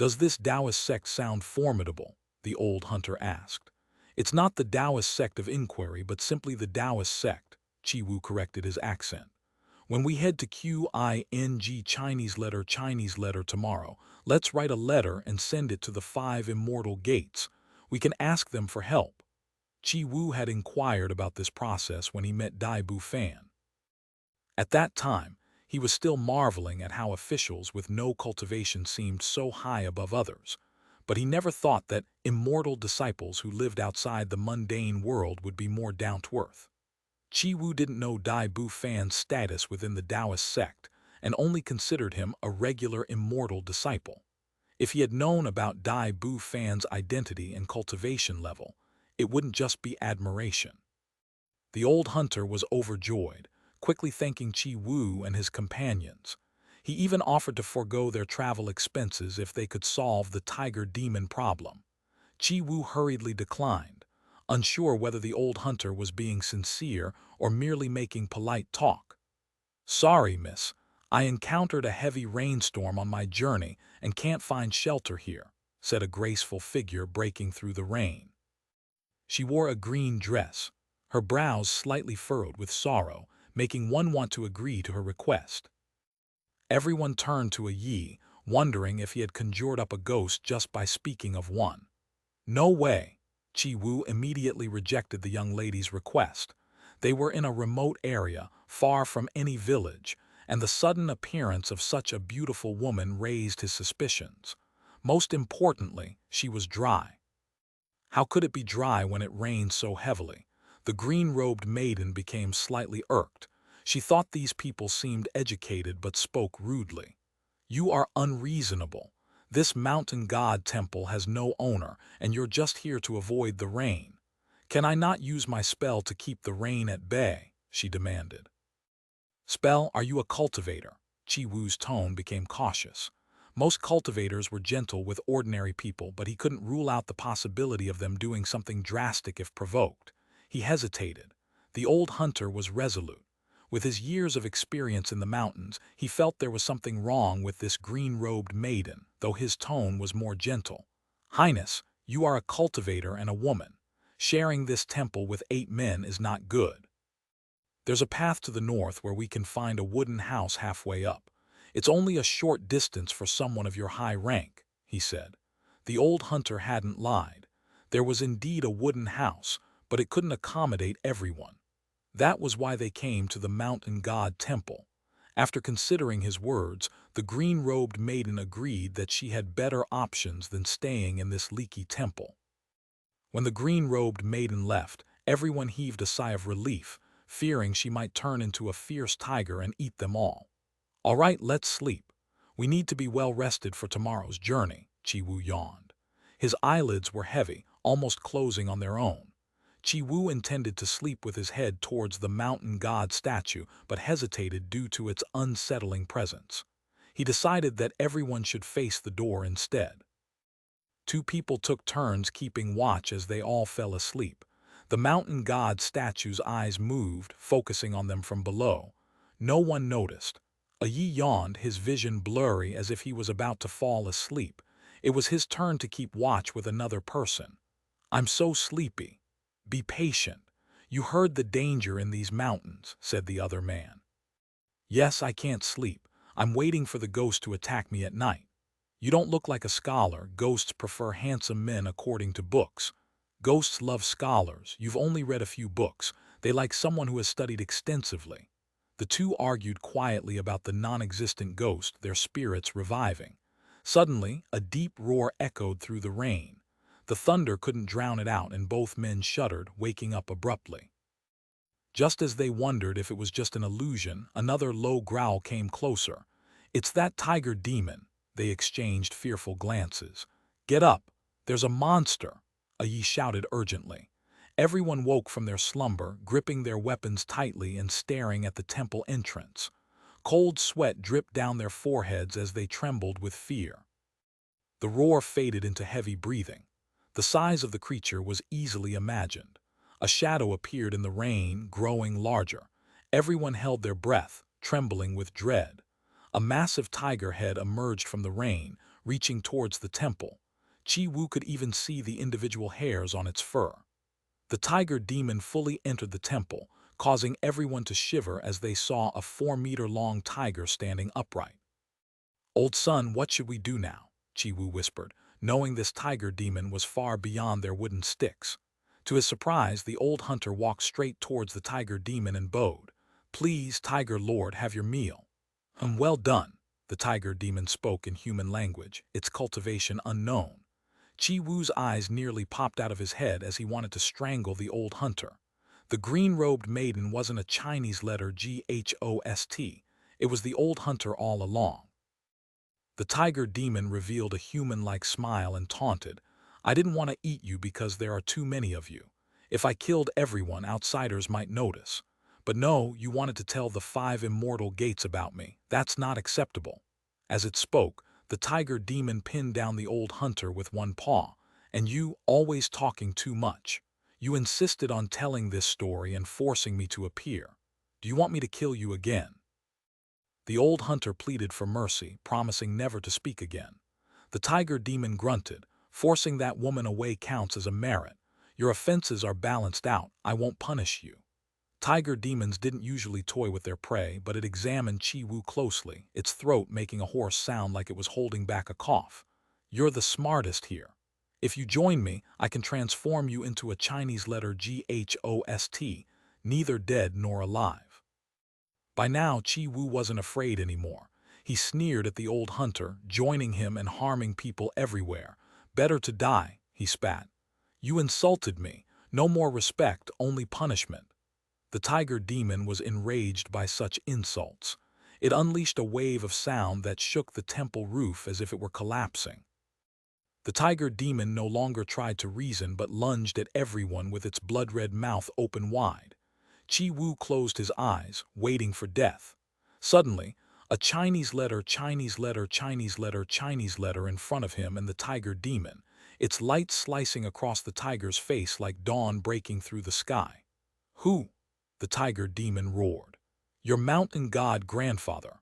"Does this Taoist sect sound formidable?" the old hunter asked. "It's not the Taoist sect of inquiry, but simply the Taoist sect," Chi Wu corrected his accent. "When we head to Qing Chinese letter tomorrow, let's write a letter and send it to the 5 immortal gates. We can ask them for help." Chi Wu had inquired about this process when he met Dai Bu Fan. At that time, he was still marveling at how officials with no cultivation seemed so high above others, but he never thought that immortal disciples who lived outside the mundane world would be more down to earth. Chi Wu didn't know Dai Bu Fan's status within the Taoist sect and only considered him a regular immortal disciple. If he had known about Dai Bu Fan's identity and cultivation level, it wouldn't just be admiration. The old hunter was overjoyed, quickly thanking Chi Wu and his companions. He even offered to forego their travel expenses if they could solve the tiger demon problem. Chi Wu hurriedly declined, unsure whether the old hunter was being sincere or merely making polite talk. "Sorry, miss. I encountered a heavy rainstorm on my journey and can't find shelter here," said a graceful figure breaking through the rain. She wore a green dress, her brows slightly furrowed with sorrow, making one want to agree to her request. Everyone turned to a Yi, wondering if he had conjured up a ghost just by speaking of one. "No way." Chi Wu immediately rejected the young lady's request. They were in a remote area, far from any village, and the sudden appearance of such a beautiful woman raised his suspicions. Most importantly, she was dry. How could it be dry when it rained so heavily? The green-robed maiden became slightly irked. She thought these people seemed educated but spoke rudely. "You are unreasonable. This mountain god temple has no owner, and you're just here to avoid the rain. Can I not use my spell to keep the rain at bay?" she demanded. "Spell, are you a cultivator?" Chi Wu's tone became cautious. Most cultivators were gentle with ordinary people, but he couldn't rule out the possibility of them doing something drastic if provoked. He hesitated. The old hunter was resolute. With his years of experience in the mountains, he felt there was something wrong with this green-robed maiden, though his tone was more gentle. "Highness, you are a cultivator and a woman. Sharing this temple with 8 men is not good. There's a path to the north where we can find a wooden house halfway up. It's only a short distance for someone of your high rank," he said. The old hunter hadn't lied. There was indeed a wooden house, but it couldn't accommodate everyone. That was why they came to the mountain god temple. After considering his words, the green-robed maiden agreed that she had better options than staying in this leaky temple. When the green-robed maiden left, everyone heaved a sigh of relief, fearing she might turn into a fierce tiger and eat them all. "All right, let's sleep. We need to be well rested for tomorrow's journey," Chi Wu yawned. His eyelids were heavy, almost closing on their own. Chi Wu intended to sleep with his head towards the mountain god statue, but hesitated due to its unsettling presence. He decided that everyone should face the door instead. 2 people took turns keeping watch as they all fell asleep. The mountain god statue's eyes moved, focusing on them from below. No one noticed. A Yi yawned, his vision blurry as if he was about to fall asleep. It was his turn to keep watch with another person. "I'm so sleepy." "Be patient. You heard the danger in these mountains," said the other man. "Yes, I can't sleep. I'm waiting for the ghost to attack me at night." "You don't look like a scholar. Ghosts prefer handsome men according to books." "Ghosts love scholars. You've only read a few books. They like someone who has studied extensively." The 2 argued quietly about the non-existent ghost, their spirits reviving. Suddenly, a deep roar echoed through the rain. The thunder couldn't drown it out, and both men shuddered, waking up abruptly. Just as they wondered if it was just an illusion, another low growl came closer. "It's that tiger demon." They exchanged fearful glances. "Get up! There's a monster!" A Yi shouted urgently. Everyone woke from their slumber, gripping their weapons tightly and staring at the temple entrance. Cold sweat dripped down their foreheads as they trembled with fear. The roar faded into heavy breathing. The size of the creature was easily imagined. A shadow appeared in the rain, growing larger. Everyone held their breath, trembling with dread. A massive tiger head emerged from the rain, reaching towards the temple. Chi Wu could even see the individual hairs on its fur. The tiger demon fully entered the temple, causing everyone to shiver as they saw a 4-meter-long tiger standing upright. "Old son, what should we do now?" Chi Wu whispered, knowing this tiger demon was far beyond their wooden sticks. To his surprise, the old hunter walked straight towards the tiger demon and bowed. "Please, Tiger Lord, have your meal." Well done," the tiger demon spoke in human language, its cultivation unknown. Chi Wu's eyes nearly popped out of his head as he wanted to strangle the old hunter. The green-robed maiden wasn't a Chinese letter Ghost. It was the old hunter all along. The tiger demon revealed a human-like smile and taunted, "I didn't want to eat you because there are too many of you. If I killed everyone, outsiders might notice. But no, you wanted to tell the 5 immortal gates about me. That's not acceptable." As it spoke, the tiger demon pinned down the old hunter with one paw. "And you, always talking too much. You insisted on telling this story and forcing me to appear. Do you want me to kill you again?" The old hunter pleaded for mercy, promising never to speak again. The tiger demon grunted, "Forcing that woman away counts as a merit. Your offenses are balanced out. I won't punish you." Tiger demons didn't usually toy with their prey, but it examined Chi Wu closely, its throat making a hoarse sound like it was holding back a cough. "You're the smartest here. If you join me, I can transform you into a Chinese letter Ghost, neither dead nor alive." By now, Chi Wu wasn't afraid anymore. He sneered at the old hunter, joining him and harming people everywhere. "Better to die," he spat. "You insulted me. No more respect, only punishment." The tiger demon was enraged by such insults. It unleashed a wave of sound that shook the temple roof as if it were collapsing. The tiger demon no longer tried to reason but lunged at everyone with its blood-red mouth open wide. Chi Wu closed his eyes, waiting for death. Suddenly, a Chinese letter in front of him and the tiger demon, its light slicing across the tiger's face like dawn breaking through the sky. "Who?" the tiger demon roared. "Your mountain god grandfather.